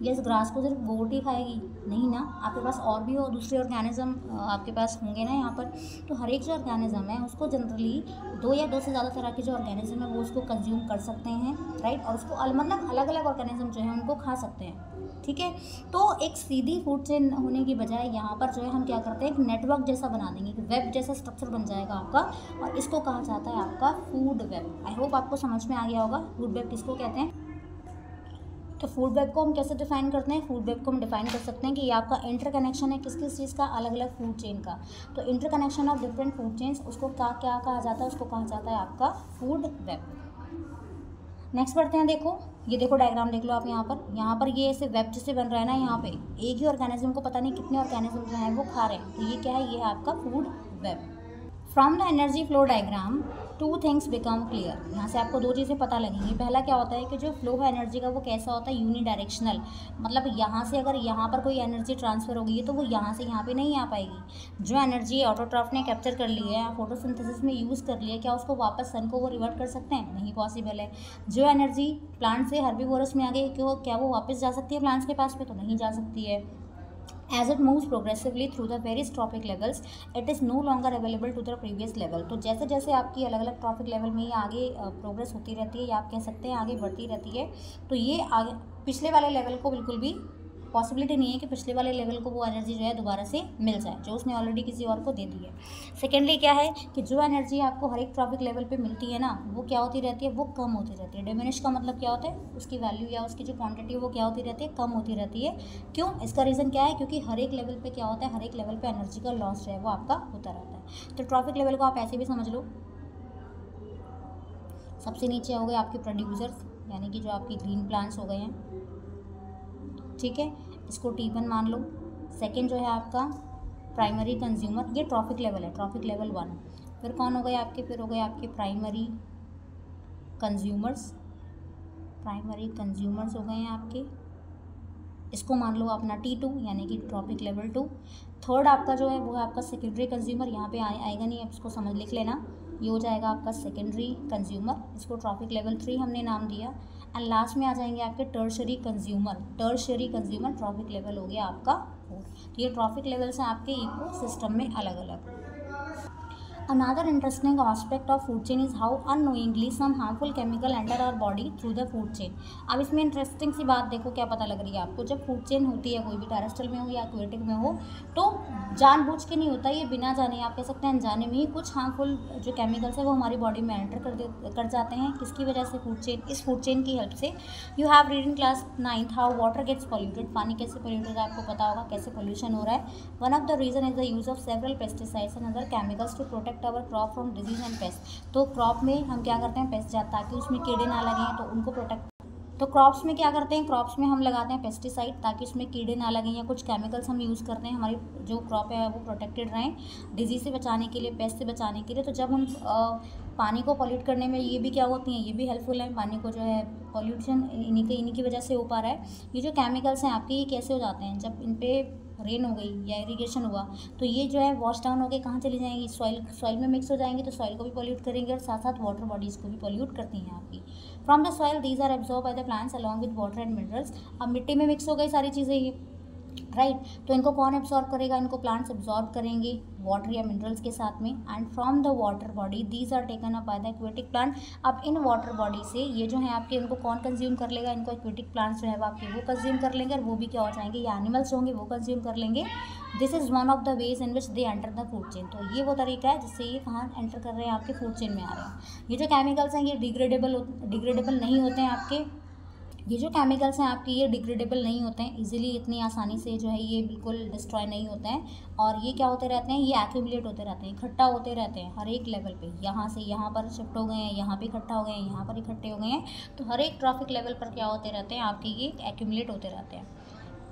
या इस ग्रास को सिर्फ गोट ही खाएगी, नहीं ना। आपके पास और भी दूसरे ऑर्गेनिज्म आपके पास होंगे ना यहाँ पर। तो हर एक जो ऑर्गेनिज्म है उसको जनरली 2 या 2 से ज़्यादा तरह के जो ऑर्गेनिज्म है वो उसको कंज्यूम कर सकते हैं, राइट। और उसको मतलब अलग अलग ऑर्गेनिज्म जो है उनको खा सकते हैं, ठीक है। तो एक सीधी फूड चेन होने की बजाय यहाँ पर जो है हम क्या करते हैं, एक नेटवर्क जैसा बना देंगे, एक वेब जैसा स्ट्रक्चर बन जाएगा आपका, और इसको कहा जाता है आपका फूड वेब। आई होप आपको समझ में आ गया होगा फूड वेब किसको कहते हैं। तो फूड वेब को हम कैसे डिफाइन करते हैं, फूड वेब को हम डिफाइन कर सकते हैं कि ये आपका इंटरकनेक्शन है किस किस चीज़ का, अलग अलग फूड चेन का। तो interconnection of different food chains, उसको क्या क्या कहा जाता है, उसको कहा जाता है आपका फूड वेब। नेक्स्ट बढ़ते हैं, देखो ये देखो डायग्राम देख लो आप यहाँ पर ये ऐसे वेब जैसे बन रहा है ना, यहाँ पे एक ही ऑर्गेनिज्म को पता नहीं कितने ऑर्गेनिज्म जो हैं वो खा रहे हैं। तो ये क्या है, ये है आपका food web. From the energy flow diagram 2 things become clear. यहाँ से आपको 2 चीज़ें पता लगेंगी। पहला क्या होता है कि जो फ्लो है एनर्जी का वो कैसा होता है, यूनिडायरेक्शनल। मतलब यहाँ से अगर यहाँ पर कोई एनर्जी ट्रांसफ़र हो गई है तो वो यहाँ से यहाँ पे नहीं आ पाएगी। जो एनर्जी ऑटोट्रॉफ ने कैप्चर कर ली है, फोटोसिंथेसिस में यूज़ कर लिया, क्या उसको वापस सन को वो रिवर्ट कर सकते हैं, नहीं पॉसिबल है। जो एनर्जी प्लांट से हर्बीवोरस में आ गई क्या वो वापस जा सकती है प्लांट्स के पास पे, तो नहीं जा सकती है। As it moves progressively through the various trophic levels, it is no longer available to the previous level। तो जैसे जैसे आपकी अलग अलग ट्रॉफिक लेवल में ये आगे प्रोग्रेस होती रहती है, या आप कह सकते हैं आगे बढ़ती रहती है, तो ये आगे पिछले वाले लेवल को बिल्कुल भी पॉसिबिलिटी नहीं है कि पिछले वाले लेवल को वो एनर्जी जो है दोबारा से मिल जाए जो उसने ऑलरेडी किसी और को दे दी है। सेकेंडली क्या है कि जो एनर्जी आपको हर एक ट्रॉफिक लेवल पे मिलती है ना, वो क्या होती रहती है, वो कम होती रहती है। डिमिनिश का मतलब क्या होता है, उसकी वैल्यू या उसकी जो क्वांटिटी है वो क्या होती रहती है, कम होती रहती है। क्यों, इसका रीज़न क्या है, क्योंकि हर एक लेवल पर क्या होता है, हर एक लेवल पर एनर्जी का लॉस जो है वो आपका होता रहता है। तो ट्रॉफिक लेवल को आप ऐसे भी समझ लो, सबसे नीचे हो गए आपके प्रोड्यूसर्स, यानी कि जो आपके ग्रीन प्लांट्स हो गए हैं, ठीक है, इसको T1 मान लो। सेकंड जो है आपका प्राइमरी कंज्यूमर, ये ट्रॉफिक लेवल है, ट्रॉफिक लेवल 1। फिर कौन हो गए आपके, फिर हो गए आपके प्राइमरी कंज्यूमर्स, प्राइमरी कंज्यूमर्स हो गए हैं आपके, इसको मान लो अपना T2 यानी कि ट्रॉफिक लेवल 2। थर्ड आपका जो है वो है आपका सेकेंडरी कंज्यूमर, यहाँ पे आएगा नहीं, इसको लिख लेना, ये हो जाएगा आपका सेकेंडरी कंज्यूमर, इसको ट्रॉफिक लेवल 3 हमने नाम दिया। एंड लास्ट में आ जाएंगे आपके tertiary consumer. Tertiary consumer trophic level हो गया आपका 4। तो ये ट्रॉफिक लेवल्स हैं आपके इकोसिस्टम में अलग अलग। Another interesting aspect of food chain is how unknowingly some harmful chemical enter our body through the food chain। अब इसमें इंटरेस्टिंग सी बात देखो क्या पता लग रही है आपको, जब फूड चेन होती है कोई भी टेरेस्ट्रियल में हो या एक्वेटिक में हो, तो जानबूझ के नहीं होता, ये बिना जाने आप कह सकते हैं अनजाने में ही कुछ हार्मफुल जो केमिकल्स है वो हमारी बॉडी में एंटर कर जाते हैं। किसकी वजह से? Food chain. इस फूड चेन की हेल्प से you have read in class 9th how water gets polluted. पानी कैसे पॉल्यूटेड है आपको पता होगा, कैसे पोल्यूशन हो रहा है। One of the reason is the use of several pesticides and other chemicals to protect our crop from disease and pest. तो क्रॉप में हम क्या करते हैं, पेस्टिसाइड, ताकि उसमें कीड़े ना लगें, तो उनको प्रोटेक्ट। तो क्रॉप्स में क्या करते हैं, क्रॉप्स में हम लगाते हैं पेस्टिसाइड ताकि उसमें कीड़े ना लगें, या कुछ केमिकल्स हम यूज़ करते हैं हमारी जो क्रॉप है वो प्रोटेक्टेड रहें डिजीज़ से बचाने के लिए, पेस्ट से बचाने के लिए। तो जब हम पानी को पॉल्यूट करने में ये भी क्या होती हैं, ये भी हेल्पफुल है। पानी को जो है पॉल्यूशन इन्हीं की वजह से हो पा रहा है। ये जो केमिकल्स हैं आपके, ये कैसे हो जाते हैं, जब इन पे रेन हो गई या इरिगेशन हुआ तो ये जो है वॉश डाउन होकर कहाँ चली जाएंगी, सॉइल में मिक्स हो जाएंगी, तो सॉइल को भी पॉल्यूट करेंगे और साथ साथ वाटर बॉडीज़ को भी पॉल्यूट करती हैं आपकी। From the soil these are absorb by the plants along with water and minerals. अब मिट्टी में मिक्स हो गई सारी चीज़ें ये, राइट, तो इनको कौन एब्जॉर्ब करेगा, इनको प्लांट्स एब्जॉर्ब करेंगे वाटर या मिनरल्स के साथ में। And from the water body these are taken up by the aquatic plant. अब इन वाटर बॉडी से ये जो है आपके, इनको कौन कंज्यूम कर लेगा, इनको एक्वेटिक प्लांट्स जो है वो आपके वो कंज्यूम कर लेंगे, और वो भी क्या हो जाएंगे, ये एनिमल्स होंगे वो कंज्यूम कर लेंगे। This is one of the ways in which they enter the food chain. तो ये वो तरीका है जिससे ये कहाँ एंटर कर रहे हैं, आपके फूड चेन में आ रहे हैं। ये जो केमिकल्स हैं ये डिग्रेडेबल नहीं होते हैं आपके, ये जो केमिकल्स हैं आपके ये डिग्रेडेबल नहीं होते हैं इजीली, इतनी आसानी से जो है ये बिल्कुल डिस्ट्रॉय नहीं होते हैं। और ये क्या होते रहते हैं, ये एक्यूमुलेट होते रहते हैं, इकट्ठा होते रहते हैं हर एक लेवल पे। यहाँ से यहाँ पर शिफ्ट हो गए हैं, यहाँ पे इकट्ठा हो गए हैं, यहाँ पर इकट्ठे हो गए हैं, तो हर एक ट्रॉफिक लेवल पर क्या होते रहते हैं आपके, ये एक्यूमुलेट होते रहते हैं।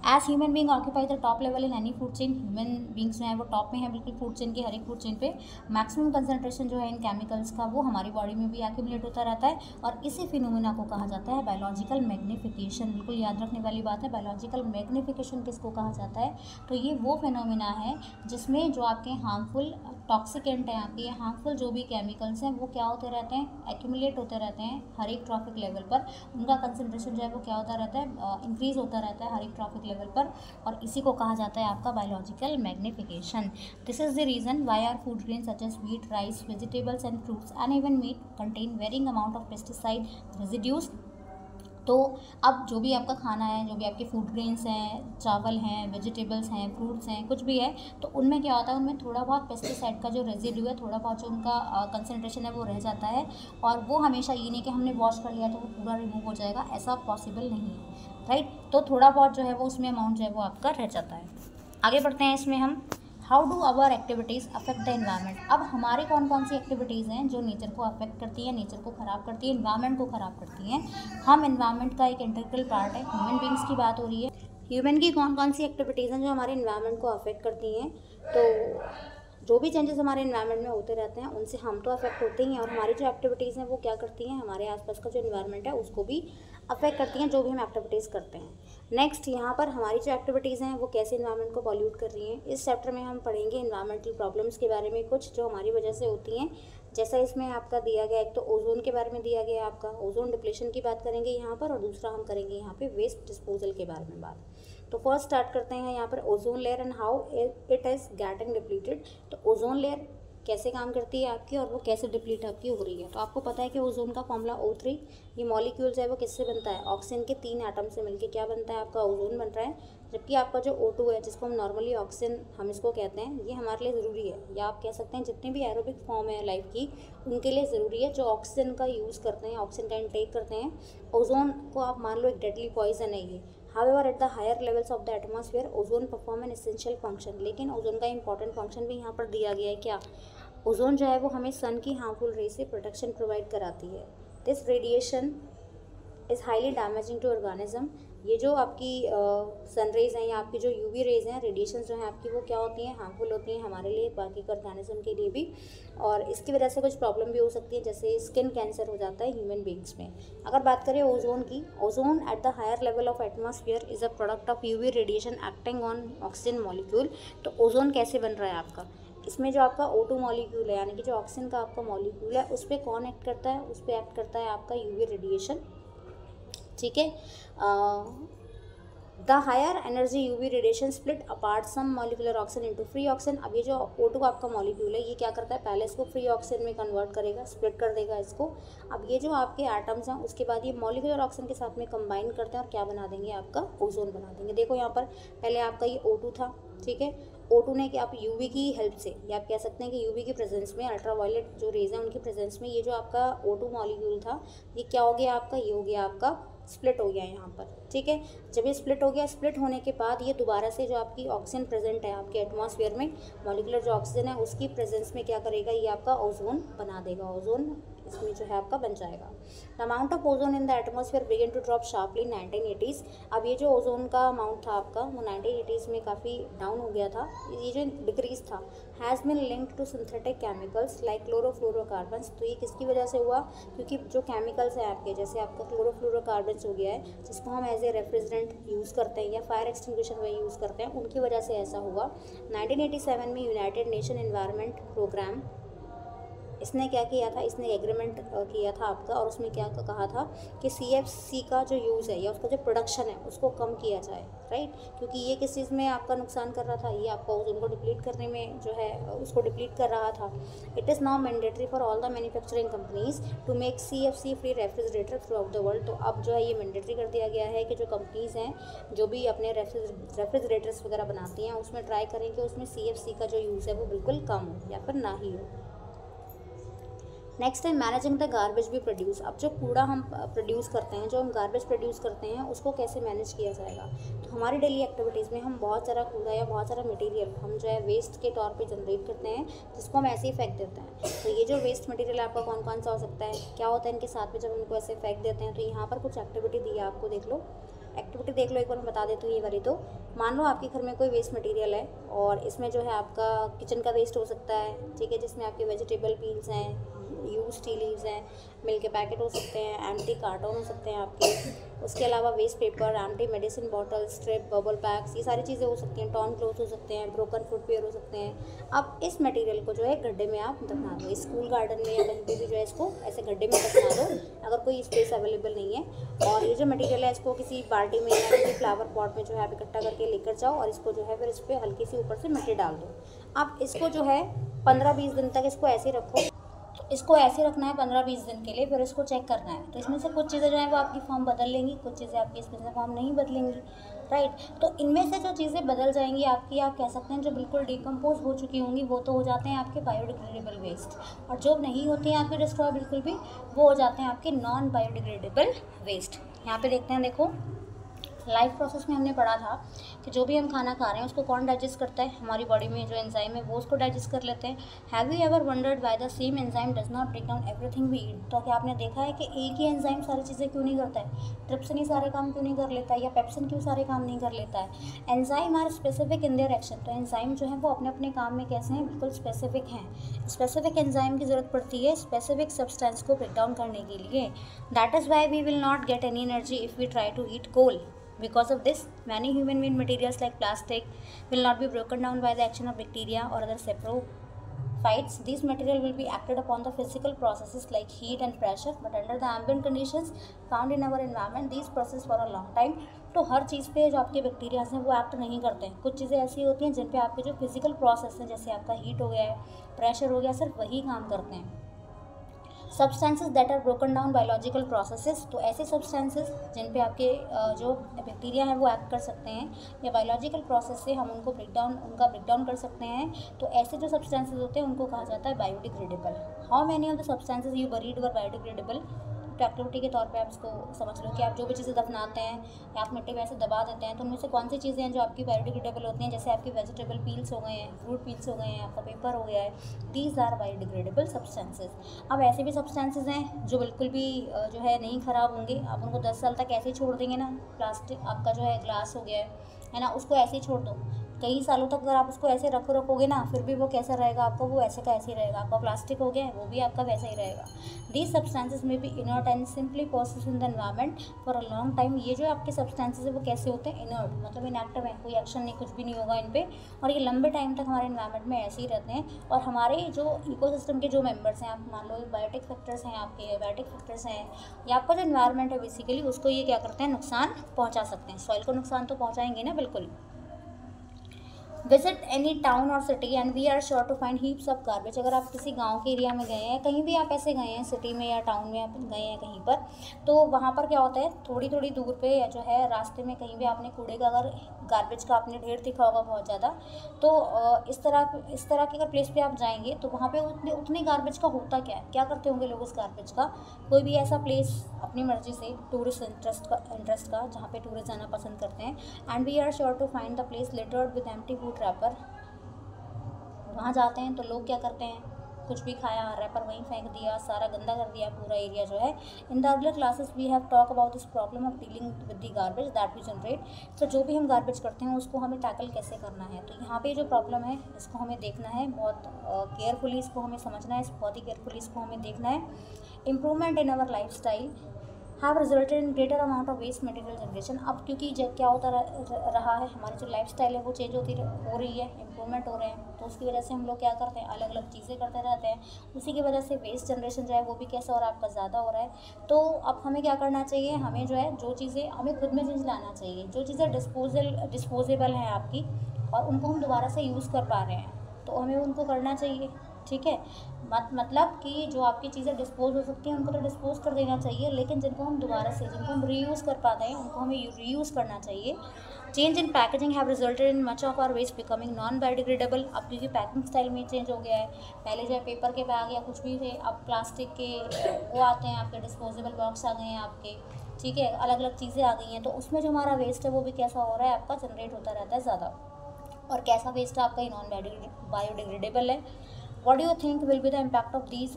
As human being occupy the top level in any food chain. Human beings जो है वो टॉप में है बिल्कुल फूड चेन के, हर एक फूड चेन पे मैक्सिमम कंसंट्रेशन जो है इन केमिकल्स का वो हमारी बॉडी में भी एक्यूमुलेट होता रहता है। और इसी फिनोमिना को कहा जाता है बायोलॉजिकल मैग्निफिकेशन। बिल्कुल याद रखने वाली बात है, बायोलॉजिकल मैग्निफिकेशन किसको कहा जाता है, तो ये वो फिनोमिना है जिसमें जो आपके हार्मफुल टॉक्सिकेंट हैं, आपके ये हार्मफुल जो भी केमिकल्स हैं वो क्या होते रहते हैं, एक्यूमुलेट होते रहते हैं हर एक ट्रॉफिक लेवल पर। उनका कंसंट्रेशन जो है वो क्या होता रहता है, इंक्रीज होता रहता है हर एक ट्रॉफिक लेवल पर, और इसी को कहा जाता है आपका biological magnification. This is the reason why our food grain such as wheat, rice, vegetables and fruits and even meat contain varying amount of pesticide residues. तो अब जो भी आपका खाना है, जो भी आपके फूड ग्रेन्स हैं, चावल हैं, वेजिटेबल्स हैं, फ्रूट्स हैं, कुछ भी है, तो उनमें क्या होता है, उनमें थोड़ा बहुत पेस्टिसाइड का जो रेजिड्यू है, थोड़ा बहुत जो उनका कंसंट्रेशन है वो रह जाता है। और वो हमेशा ये नहीं कि हमने वॉश कर लिया तो वो पूरा रिमूव हो जाएगा, ऐसा पॉसिबल नहीं है, राइट। तो थोड़ा बहुत जो है वो उसमें अमाउंट जो है वो आपका रह जाता है। आगे बढ़ते हैं इसमें हम, how do our activities affect the environment. अब हमारी कौन कौन सी एक्टिविटीज़ हैं जो नेचर को अफेक्ट करती हैं, नेचर को ख़राब करती है, एनवायरनमेंट को ख़राब करती हैं। हम एनवायरनमेंट का एक इंटीग्रल पार्ट है, ह्यूमन बींग्स की बात हो रही है। ह्यूमन की कौन कौन सी एक्टिविटीज़ हैं जो हमारे एनवायरनमेंट को अफेक्ट करती हैं, तो जो भी चेंजेस हमारे एनवायरनमेंट में होते रहते हैं उनसे हम तो अफेक्ट होते ही हैं, और हमारी जो एक्टिविटीज़ हैं वो क्या करती हैं, हमारे आसपास का जो एनवायरनमेंट है उसको भी अफेक्ट करती हैं, जो भी हम एक्टिविटीज़ करते हैं। नेक्स्ट यहाँ पर हमारी जो एक्टिविटीज़ हैं वो कैसे एनवायरनमेंट को पॉल्यूट कर रही हैं। इस चैप्टर में हम पढ़ेंगे एनवायरमेंटल प्रॉब्लम्स के बारे में, कुछ जो हमारी वजह से होती हैं। जैसा इसमें आपका दिया गया, एक तो ओजोन के बारे में दिया गया आपका, ओजोन डिप्लेशन की बात करेंगे यहाँ पर, और दूसरा हम करेंगे यहाँ पे वेस्ट डिस्पोजल के बारे में बात। तो फर्स्ट स्टार्ट करते हैं यहाँ पर ozone layer and how it is getting depleted. तो ओजोन लेयर कैसे काम करती है आपकी, और वो कैसे डिप्लीट आपकी हो रही है। तो आपको पता है कि ओजोन का फॉर्मूला O3, ये मॉलिक्यूल्स है वो किससे बनता है, ऑक्सीजन के 3 एटम से मिलके क्या बनता है, आपका ओजोन बन रहा है। जबकि आपका जो O2 है, जिसको हम नॉर्मली ऑक्सीजन हम इसको कहते हैं, ये हमारे लिए ज़रूरी है, या आप कह सकते हैं जितने भी एरोबिक फॉर्म है लाइफ की उनके लिए ज़रूरी है, जो ऑक्सीजन का यूज़ करते हैं, ऑक्सीजन का इंटेक करते हैं। ओजोन को आप मान लो एक डेडली पॉइजन है ये। However, at the higher levels of the atmosphere, ozone perform an essential function। लेकिन ओजोन का इंपॉर्टेंट फंक्शन भी यहाँ पर दिया गया है। क्या? ओजोन जो है वो हमें सन की हार्मफुल रे से प्रोटेक्शन प्रोवाइड कराती है। This radiation is highly damaging to organism. ये जो आपकी सन रेज हैं या आपकी जो यूवी रेज हैं, रेडिएशन जो हैं आपकी, वो क्या होती हैं, हार्मफुल होती हैं हमारे लिए, बाकी के ऑर्गेनिज्म के लिए भी। और इसकी वजह से कुछ प्रॉब्लम भी हो सकती है, जैसे स्किन कैंसर हो जाता है ह्यूमन बींग्स में। अगर बात करें ओजोन की, ozone at the higher level of atmosphere is a product of UV radiation acting on oxygen molecule. तो ओजोन कैसे बन रहा है आपका, इसमें जो आपका O2 मॉलिक्यूल है, यानी कि जो ऑक्सीजन का आपका मॉलिक्यूल है, उस पर कौन एक्ट करता है, उस पर एक्ट करता है आपका यूवी रेडिएशन। ठीक है। The higher energy UV radiation split apart some molecular oxygen into free oxygen. अब ये जो O2 आपका मॉलिक्यूल है ये क्या करता है, पहले इसको फ्री ऑक्सीजन में कन्वर्ट करेगा, स्प्लिट कर देगा इसको। अब ये जो आपके एटम्स हैं उसके बाद ये मॉलिक्यूलर ऑक्सीजन के साथ में कंबाइन करते हैं और क्या बना देंगे, आपका ओजोन बना देंगे। देखो यहाँ पर पहले आपका ये O2 था, ठीक है। O2 ने कि आप यूवी की हेल्प से, या आप कह सकते हैं कि यूवी की प्रेजेंस में, अल्ट्रावायलेट जो रेज हैं उनकी प्रेजेंस में ये जो आपका O2 मॉलिक्यूल था ये क्या हो गया आपका, ये हो गया आपका स्प्लिट हो गया यहाँ पर, ठीक है। जब ये स्प्लिट हो गया, स्प्लिट होने के बाद ये दोबारा से जो आपकी ऑक्सीजन प्रेजेंट है आपके एटमॉस्फेयर में, मॉलिक्यूलर जो ऑक्सीजन है उसकी प्रेजेंस में क्या करेगा, ये आपका ओजोन बना देगा, ओजोन इसमें जो है आपका बन जाएगा। The amount of ozone in the atmosphere began to drop sharply 1980s। अब ये जो ओजोन का अमाउंट था आपका वो 1980s में काफ़ी डाउन हो गया था, ये जो डिक्रीज था। Has been linked to synthetic chemicals like chlorofluorocarbons. तो ये किसकी वजह से हुआ, क्योंकि जो केमिकल्स हैं आपके, जैसे आपका क्लोरोफ्लोरोकार्बन्स हो गया है जिसको हम एज ए रेफ्रिजरेंट यूज़ करते हैं या फायर एक्सटिंग्विशर में यूज़ करते हैं, उनकी वजह से ऐसा हुआ। 1987 में यूनाइटेड नेशन एनवायरनमेंट प्रोग्राम इसने क्या किया था, इसने एग्रीमेंट किया था आपका, और उसमें क्या कहा था कि CFC का जो यूज़ है या उसका जो प्रोडक्शन है उसको कम किया जाए, राइट। क्योंकि ये किस चीज़ में आपका नुकसान कर रहा था, ये आपका ओजोन को डिप्लीट करने में जो है उसको डिप्लीट कर रहा था। It is now mandatory for all the manufacturing companies to make CFC free refrigerator throughout the world. तो अब जो है ये मैंडेटरी कर दिया गया है कि जो कंपनीज़ हैं जो भी अपने रेफ्रिजरेटर्स वगैरह बनाती हैं उसमें ट्राई करें कि उसमें CFC का जो यूज़ है वो बिल्कुल कम हो या फिर ना ही हो। नेक्स्ट है मैनेजिंग द गार्बेज भी प्रोड्यूस। अब जो कूड़ा हम प्रोड्यूस करते हैं, जो हम गार्बेज प्रोड्यूस करते हैं उसको कैसे मैनेज किया जाएगा। तो हमारी डेली एक्टिविटीज़ में हम बहुत सारा कूड़ा या बहुत सारा मटेरियल हम जो है वेस्ट के तौर पे जनरेट करते हैं जिसको हम ऐसे ही फेंक देते हैं। तो ये जो वेस्ट मटेरियल आपका कौन कौन सा हो सकता है, क्या होता है इनके साथ में जब इनको ऐसे फेंक देते हैं। तो यहाँ पर कुछ एक्टिविटी दी है आपको, देख लो, एक्टिविटी देख लो एक बार, मैं बता देती हूँ ये वाली। तो मान लो आपके घर में कोई वेस्ट मटेरियल है और इसमें जो है आपका किचन का वेस्ट हो सकता है, ठीक है, जिसमें आपके वेजिटेबल पील्स हैं, यूज टी लीव्स हैं, मिल्क के पैकेट हो सकते हैं, एम्प्टी कार्टन हो सकते हैं आपके, उसके अलावा waste paper, empty medicine bottle, strip, bubble packs, ये सारी चीज़ें हो सकती हैं, टॉर्न क्लोथ हो सकते हैं, ब्रोकन फुटवेयर हो सकते हैं। अब इस मटेरियल को जो है गड्ढे में आप दफना दो, स्कूल गार्डन में या कहीं पे भी जो है इसको ऐसे गड्ढे में दफना दो अगर कोई स्पेस अवेलेबल नहीं है। और ये जो मटेरियल है इसको किसी बाल्टी में या किसी फ्लावर पॉट में जो है आप इकट्ठा करके लेकर जाओ और इसको जो है फिर इस पर हल्की सी ऊपर से मिट्टी डाल दो। अब इसको जो है 15-20 दिन तक इसको ऐसे रखो। तो इसको ऐसे रखना है 15-20 दिन के लिए, फिर इसको चेक करना है। तो इसमें से कुछ चीज़ें जो है वो आपकी फॉर्म बदल लेंगी, कुछ चीज़ें आपकी इसमें से फॉर्म नहीं बदलेंगी, राइट। तो इनमें से जो चीज़ें बदल जाएंगी आपकी, आप कह सकते हैं जो बिल्कुल डिकम्पोज हो चुकी होंगी वो तो हो जाते हैं आपके बायोडिग्रेडेबल वेस्ट, और जो नहीं होती हैं आपके डिस्ट्रॉय बिल्कुल भी, वो हो जाते हैं आपके नॉन बायोडिग्रेडेबल वेस्ट। यहाँ पे देखते हैं, देखो लाइफ प्रोसेस में हमने पढ़ा था कि जो भी हम खाना खा रहे हैं उसको कौन डाइजेस्ट करता है, हमारी बॉडी में जो एंजाइम है वो उसको डाइजेस्ट कर लेते हैं। Have you ever wondered why the same enzyme does not break down everything we eat. तो क्या आपने देखा है कि एक ही एंजाइम सारी चीज़ें क्यों नहीं करता है, ट्रिप्सिन ही सारे काम क्यों नहीं कर लेता है, या पेप्सिन क्यों सारे काम नहीं कर लेता है। Enzymes are specific in their action. तो एंजाइम जो है वो अपने अपने काम में कैसे हैं, बिल्कुल स्पेसिफिक हैं। स्पेसिफिक एंजाइम की ज़रूरत पड़ती है स्पेसिफिक सब्सटेंस को ब्रेक डाउन करने के लिए। That is why we will not get any energy if we try to eat coal. Because of this, many human-made materials like plastic will not be broken down by the action of bacteria or other saprophytes. These material will be acted upon the physical processes like heat and pressure, but under the ambient conditions found in our environment, these process for a long time. तो हर चीज़ पे जो आपके bacteria हैं वो act नहीं करते हैं। कुछ चीज़ें ऐसी होती हैं जिन पे आपके जो फिजिकल प्रोसेस हैं, जैसे आपका हीट हो गया है, प्रेशर हो गया, सिर्फ वही काम करते हैं। Substances that are broken down biological processes. तो ऐसे सब्सटेंसेस जिन पे आपके जो बैक्टीरिया हैं वो एक्ट कर सकते हैं, या बायोलॉजिकल प्रोसेस से हम उनका ब्रेकडाउन कर सकते हैं। तो ऐसे जो सब्सटेंसेस होते हैं उनको कहा जाता है biodegradable. How many of the substances you buried were biodegradable. तो एक्टिविटी के तौर पे आप इसको समझ लो कि आप जो भी चीज़ें दफनाते हैं या आप मिट्टी में ऐसे दबा देते हैं, तो उनमें से कौन सी चीज़ें हैं जो आपकी बायोडिग्रेडेबल होती हैं, जैसे आपकी वेजिटेबल पील्स हो गए हैं, फ्रूट पील्स हो गए हैं, आपका पेपर हो गया है, दीज आर बायोडिग्रेडेबल सब्सटेंसेज। अब ऐसे भी सब्सटेंसेज हैं जो बिल्कुल भी जो है नहीं ख़राब होंगे, आप उनको 10 साल तक ऐसे ही छोड़ देंगे ना। प्लास्टिक आपका जो है ग्लास हो गया है ना, उसको ऐसे ही छोड़ दो, कई सालों तक अगर आप उसको ऐसे रखोगे ना, फिर भी वो कैसा रहेगा आपका, वो ऐसे का ऐसे ही रहेगा। आपका प्लास्टिक हो गया है, वो भी आपका वैसा ही रहेगा। These substances may be inert and simply process in the environment for a long time. ये जो आपके सब्सटेंसेज है वो कैसे होते हैं, इनर्ट मतलब इनएक्टिव है, कोई एक्शन नहीं, कुछ भी नहीं होगा इन पर, और ये लंबे टाइम तक हमारे एनवायरमेंट में ऐसे ही रहते हैं। और हमारे जो इकोसिस्टम के जो मेंबर्स हैं, आप मान लो बायोटिक फैक्टर्स हैं, आपके एबायोटिक फैक्टर्स हैं, या आपका जो एनवायरमेंट है बेसिकली, उसको ये क्या करते हैं, नुकसान पहुँचा सकते हैं। सॉइल को नुकसान तो पहुँचाएंगे ना, बिल्कुल। Visit any town or city and we are sure to find heaps of garbage. अगर आप किसी गांव के एरिया में गए हैं, कहीं भी आप ऐसे गए हैं, सिटी में या टाउन में आप गए हैं कहीं पर, तो वहाँ पर क्या होता है, थोड़ी थोड़ी दूर पे या जो है रास्ते में कहीं भी आपने कूड़े का, अगर गार्बेज का आपने ढेर दिखा होगा बहुत ज़्यादा, तो इस तरह के अगर प्लेस पे आप जाएंगे तो वहाँ पे उतने गार्बेज का होता क्या करते होंगे लोग उस गार्बेज का। कोई भी ऐसा प्लेस अपनी मर्जी से, टूरिस्ट इंटरेस्ट का जहाँ पे टूरिस्ट जाना पसंद करते हैं, and we are sure to find the place littered with empty food wrapper. वहाँ जाते हैं तो लोग क्या करते हैं, कुछ भी खाया, रैपर वहीं फेंक दिया, सारा गंदा कर दिया पूरा एरिया जो है। In the earlier classes we have talk about this problem of dealing with the garbage that we generate. तो जो भी हम गार्बेज करते हैं उसको हमें टैकल कैसे करना है, तो यहाँ पे जो प्रॉब्लम है इसको हमें देखना है, बहुत केयरफुली इसको हमें समझना है, बहुत ही केयरफुली इसको हमें देखना है। Improvement in our life style have resulted in greater amount of waste material generation. अब क्योंकि जब क्या होता रहा है, हमारी जो लाइफस्टाइल है वो चेंज हो रही है, इम्प्रूवमेंट हो रहे हैं, तो उसकी वजह से हम लोग क्या करते हैं, अलग अलग चीज़ें करते रहते हैं। उसी की वजह से वेस्ट जनरेशन जो है वो भी कैसा हो रहा है, आपका ज़्यादा हो रहा है। तो अब हमें क्या करना चाहिए, हमें जो है जो चीज़ें हमें खुद में चेंज लाना चाहिए, जो चीज़ें डिस्पोजेबल हैं आपकी और उनको हम दोबारा से यूज़ कर पा रहे हैं, तो हमें उनको करना चाहिए। ठीक है, मतलब कि जो आपकी चीज़ें डिस्पोज हो सकती हैं उनको तो डिस्पोज कर देना चाहिए, लेकिन जिनको हम दोबारा से, जिनको हम रीयूज़ कर पाते हैं, उनको हमें रीयूज़ करना चाहिए। Change in packaging have resulted in much of our waste becoming non biodegradable. अब क्योंकि पैकिंग स्टाइल में चेंज हो गया है, पहले जो है पेपर के बैग या कुछ भी थे, अब प्लास्टिक के वो आते हैं, आपके डिस्पोजेबल बॉक्स आ गए हैं आपके, ठीक है, अलग अलग चीज़ें आ गई हैं। तो उसमें जो हमारा वेस्ट है वो भी कैसा हो रहा है, आपका जनरेट होता रहता है ज़्यादा। और कैसा वेस्ट है आपका, नॉन बायोडिग्रेडेबल है। What do you think will be the impact of these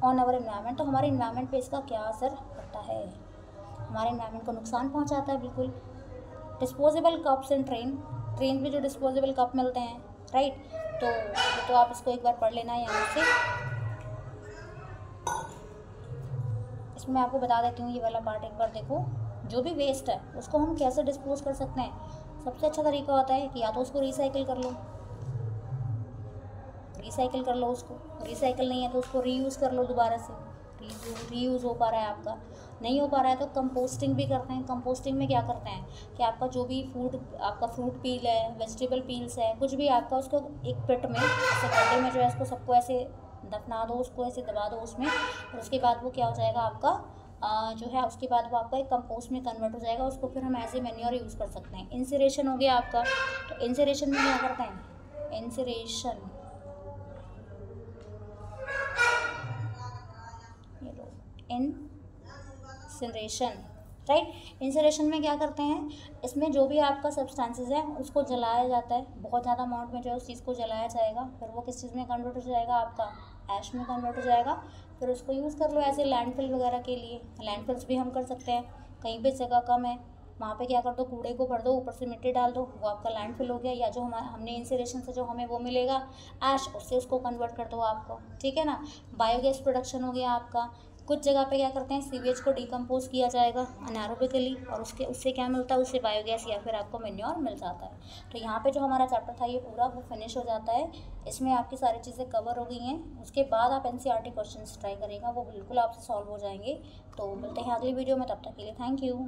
on our environment. तो हमारे एनवायरनमेंट पे इसका क्या असर पड़ता है, हमारे एनवायरनमेंट को नुकसान पहुंचाता है बिल्कुल। डिस्पोजेबल कप्स एंड ट्रेन में जो डिस्पोजेबल कप मिलते हैं, राइट, तो आप इसको एक बार पढ़ लेना यहाँ से। इसमें मैं आपको बता देती हूँ, ये वाला पार्ट एक बार देखो। जो भी वेस्ट है उसको हम कैसे डिस्पोज कर सकते हैं, सबसे अच्छा तरीका होता है कि या तो उसको रिसाइकिल कर लो उसको, रिसाइकिल नहीं है तो उसको रीयूज़ कर लो दोबारा से, रीयूज़ हो पा रहा है आपका, नहीं हो पा रहा है तो कंपोस्टिंग भी करते हैं। कंपोस्टिंग में क्या करते हैं कि आपका जो भी आपका फ्रूट पील है, वेजिटेबल पील्स है, कुछ भी आपका, उसको एक पिट में, ऐसे गड्ढे में जो है उसको सबको ऐसे दफना दो, उसको ऐसे दबा दो उसमें, और उसके बाद वो क्या हो जाएगा आपका जो है, उसके बाद वो आपका एक कंपोस्ट में कन्वर्ट हो जाएगा। उसको फिर हम एज ए मैन्योर यूज़ कर सकते हैं। इंसिरेशन हो गया आपका, तो इंसिरेशन में क्या करते हैं, इंसिनरेशन, राइट। इंसिनरेशन में क्या करते हैं, इसमें जो भी आपका सब्सटेंसेस है उसको जलाया जाता है, बहुत ज़्यादा अमाउंट में जो है उस चीज़ को जलाया जाएगा, फिर वो किस चीज़ में कन्वर्ट हो जाएगा, आपका ऐश में कन्वर्ट हो जाएगा। फिर उसको यूज़ कर लो ऐसे लैंडफिल वगैरह के लिए। लैंडफिल्स भी हम कर सकते हैं, कहीं पे जगह कम है वहाँ पे क्या कर दो, कूड़े को भर दो, ऊपर से मिट्टी डाल दो, वो आपका लैंडफिल हो गया। या जो हमने इंसिनरेशन से जो हमें वो मिलेगा ऐश, उससे उसको कन्वर्ट कर दो आपको, ठीक है ना। बायोगैस प्रोडक्शन हो गया आपका। कुछ जगह पे क्या करते हैं, सीवेज को डिकम्पोज किया जाएगा अनारोबिकली, और उससे क्या मिलता है, उससे बायोगैस या फिर आपको मैन्योर मिल जाता है। तो यहाँ पे जो हमारा चैप्टर था ये पूरा वो फिनिश हो जाता है। इसमें आपकी सारी चीज़ें कवर हो गई हैं। उसके बाद आप NCERT क्वेश्चंस ट्राई करेगा, वो बिल्कुल आपसे सॉल्व हो जाएंगे। तो मिलते हैं अगली वीडियो में, तब तक के लिए थैंक यू।